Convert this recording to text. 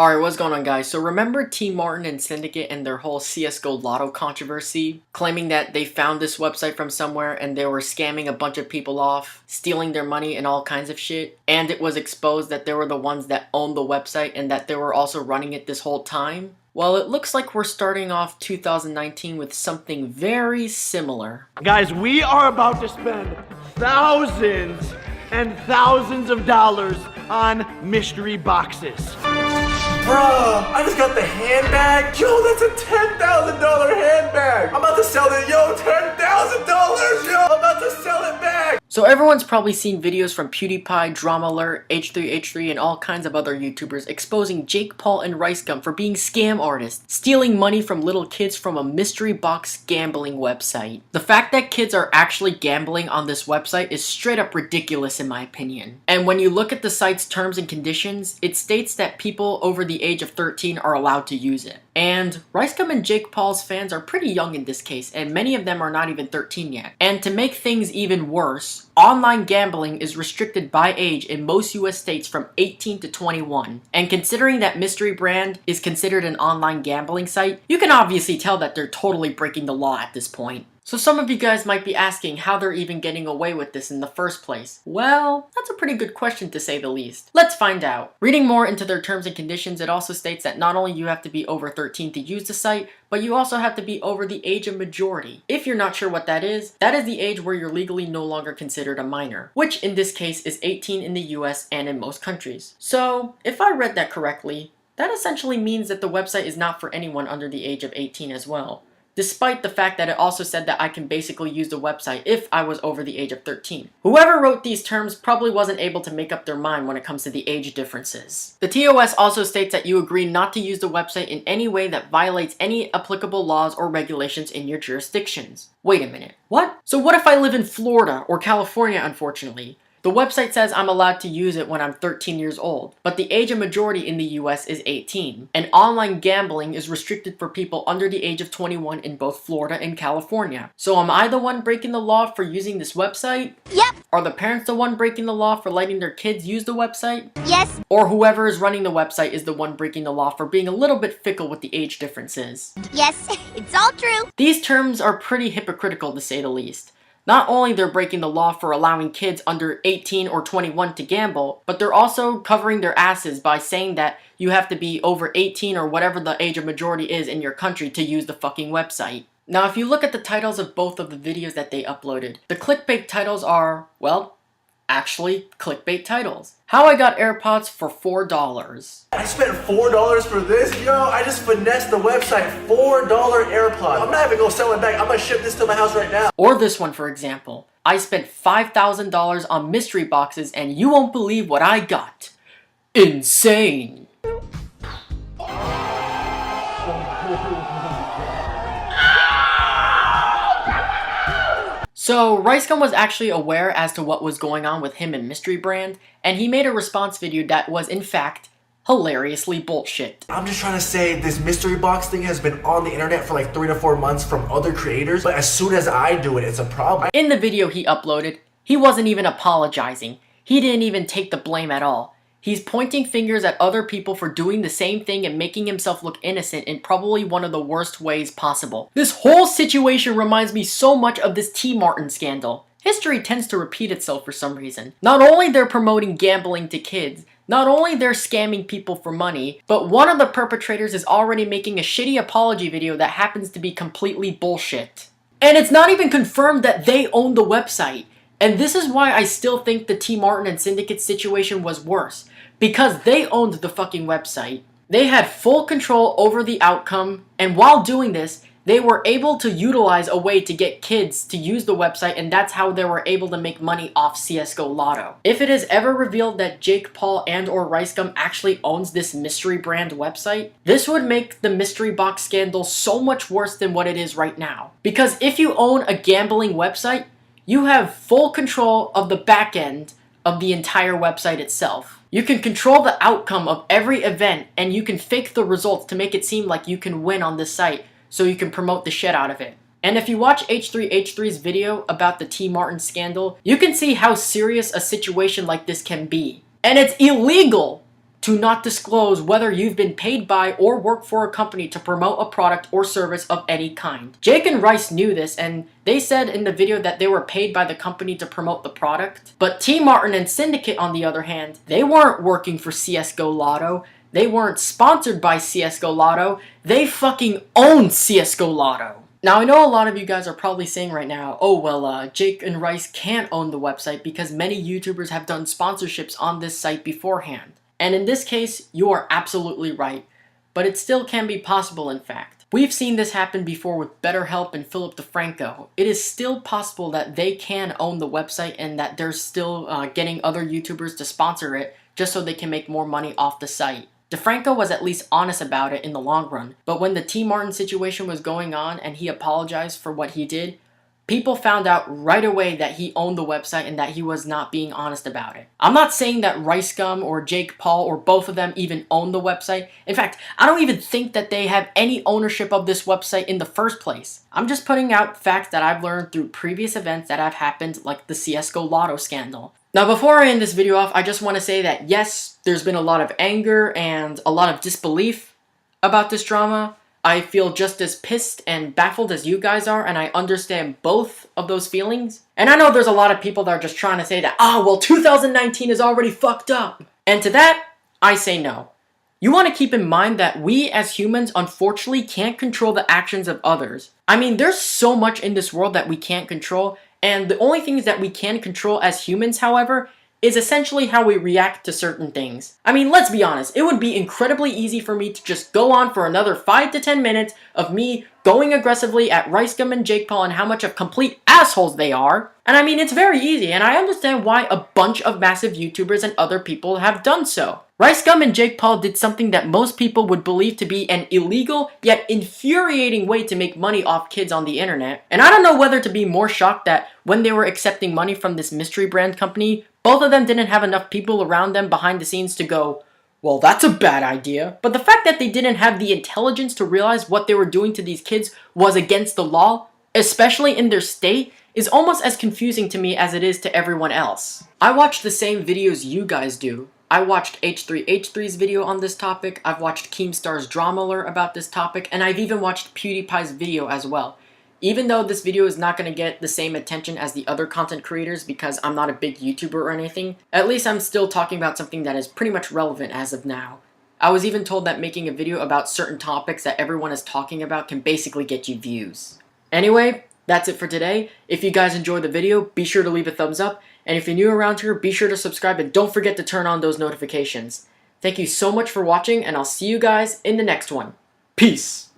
Alright, what's going on, guys? So remember T. Martin and Syndicate and their whole CSGOLotto controversy? Claiming that they found this website from somewhere and they were scamming a bunch of people off, stealing their money and all kinds of shit. And it was exposed that they were the ones that owned the website and that they were also running it this whole time. Well, it looks like we're starting off 2019 with something very similar. Guys, we are about to spend thousands and thousands of dollars on mystery boxes. Bruh, I just got the handbag. Yo, that's a $10,000 handbag. I'm about to sell it. Yo, $10,000. Yo, I'm about to sell it back. So everyone's probably seen videos from PewDiePie, Drama Alert, H3H3, and all kinds of other YouTubers exposing Jake Paul and Ricegum for being scam artists, stealing money from little kids from a mystery box gambling website. The fact that kids are actually gambling on this website is straight up ridiculous in my opinion. And when you look at the site's terms and conditions, it states that people over the age of 13 are allowed to use it. And Ricegum and Jake Paul's fans are pretty young in this case, and many of them are not even 13 yet. And to make things even worse, online gambling is restricted by age in most US states from 18 to 21. And considering that Mystery Brand is considered an online gambling site, you can obviously tell that they're totally breaking the law at this point. So some of you guys might be asking how they're even getting away with this in the first place. Well, that's a pretty good question to say the least. Let's find out. Reading more into their terms and conditions, it also states that not only you have to be over 13 to use the site, but you also have to be over the age of majority. If you're not sure what that is the age where you're legally no longer considered a minor, which in this case is 18 in the US and in most countries. So, if I read that correctly, that essentially means that the website is not for anyone under the age of 18 as well. Despite the fact that it also said that I can basically use the website if I was over the age of 13. Whoever wrote these terms probably wasn't able to make up their mind when it comes to the age differences. The TOS also states that you agree not to use the website in any way that violates any applicable laws or regulations in your jurisdictions. Wait a minute, what? So what if I live in Florida or California, unfortunately? The website says I'm allowed to use it when I'm 13 years old, but the age of majority in the US is 18, and online gambling is restricted for people under the age of 21 in both Florida and California. So am I the one breaking the law for using this website? Yep. Are the parents the one breaking the law for letting their kids use the website? Yes. Or whoever is running the website is the one breaking the law for being a little bit fickle with the age differences? Yes, it's all true. These terms are pretty hypocritical to say the least. Not only they're breaking the law for allowing kids under 18 or 21 to gamble, but they're also covering their asses by saying that you have to be over 18 or whatever the age of majority is in your country to use the fucking website. Now, if you look at the titles of both of the videos that they uploaded, the clickbait titles are, well, actually clickbait titles. How I got AirPods for $4. I spent $4 for this? Yo, I just finessed the website. $4 AirPods. I'm not even gonna sell it back. I'm gonna ship this to my house right now. Or this one, for example. I spent $5,000 on mystery boxes and you won't believe what I got. Insane. So, Ricegum was actually aware as to what was going on with him and Mystery Brand, and he made a response video that was, in fact, hilariously bullshit. I'm just trying to say this mystery box thing has been on the internet for like 3 to 4 months from other creators, but as soon as I do it, it's a problem. In the video he uploaded, he wasn't even apologizing. He didn't even take the blame at all. He's pointing fingers at other people for doing the same thing and making himself look innocent in probably one of the worst ways possible. This whole situation reminds me so much of this T. Martin scandal. History tends to repeat itself for some reason. Not only they're promoting gambling to kids, not only they're scamming people for money, but one of the perpetrators is already making a shitty apology video that happens to be completely bullshit. And it's not even confirmed that they own the website. And this is why I still think the T. Martin and Syndicate situation was worse. Because they owned the fucking website. They had full control over the outcome, and while doing this, they were able to utilize a way to get kids to use the website, and that's how they were able to make money off CSGOLotto. If it is ever revealed that Jake Paul and or Ricegum actually owns this Mystery Brand website, this would make the mystery box scandal so much worse than what it is right now. Because if you own a gambling website, you have full control of the back end of the entire website itself. You can control the outcome of every event, and you can fake the results to make it seem like you can win on this site, so you can promote the shit out of it. And if you watch H3H3's video about the T. Martin scandal, you can see how serious a situation like this can be. And it's illegal to not disclose whether you've been paid by or work for a company to promote a product or service of any kind. Jake and Rice knew this, and they said in the video that they were paid by the company to promote the product. But T. Martin and Syndicate, on the other hand, they weren't working for CSGOLotto. They weren't sponsored by CSGOLotto. They fucking own CSGOLotto. Now, I know a lot of you guys are probably saying right now, oh, well, Jake and Rice can't own the website because many YouTubers have done sponsorships on this site beforehand. And in this case, you are absolutely right. But it still can be possible, in fact. We've seen this happen before with BetterHelp and Philip DeFranco. It is still possible that they can own the website and that they're still getting other YouTubers to sponsor it just so they can make more money off the site. DeFranco was at least honest about it in the long run, but when the T. Martin situation was going on and he apologized for what he did, people found out right away that he owned the website and that he was not being honest about it. I'm not saying that Ricegum or Jake Paul or both of them even own the website. In fact, I don't even think that they have any ownership of this website in the first place. I'm just putting out facts that I've learned through previous events that have happened, like the CSGOLotto scandal. Now, before I end this video off, I just want to say that yes, there's been a lot of anger and a lot of disbelief about this drama. I feel just as pissed and baffled as you guys are, and I understand both of those feelings. And I know there's a lot of people that are just trying to say that, well, 2019 is already fucked up. And to that, I say no. You want to keep in mind that we as humans unfortunately can't control the actions of others. I mean, there's so much in this world that we can't control, and the only things that we can control as humans, however, is essentially how we react to certain things. I mean, let's be honest, it would be incredibly easy for me to just go on for another 5 to 10 minutes of me going aggressively at Ricegum and Jake Paul and how much of complete assholes they are. And I mean, it's very easy, and I understand why a bunch of massive YouTubers and other people have done so. Ricegum and Jake Paul did something that most people would believe to be an illegal yet infuriating way to make money off kids on the internet. And I don't know whether to be more shocked that when they were accepting money from this mystery brand company, both of them didn't have enough people around them behind the scenes to go, well, that's a bad idea. But the fact that they didn't have the intelligence to realize what they were doing to these kids was against the law, especially in their state, is almost as confusing to me as it is to everyone else. I watch the same videos you guys do. I watched H3H3's video on this topic, I've watched Keemstar's Dramaler about this topic, and I've even watched PewDiePie's video as well. Even though this video is not going to get the same attention as the other content creators because I'm not a big YouTuber or anything, at least I'm still talking about something that is pretty much relevant as of now. I was even told that making a video about certain topics that everyone is talking about can basically get you views. Anyway, that's it for today. If you guys enjoyed the video, be sure to leave a thumbs up, and if you're new around here, be sure to subscribe and don't forget to turn on those notifications. Thank you so much for watching, and I'll see you guys in the next one. Peace!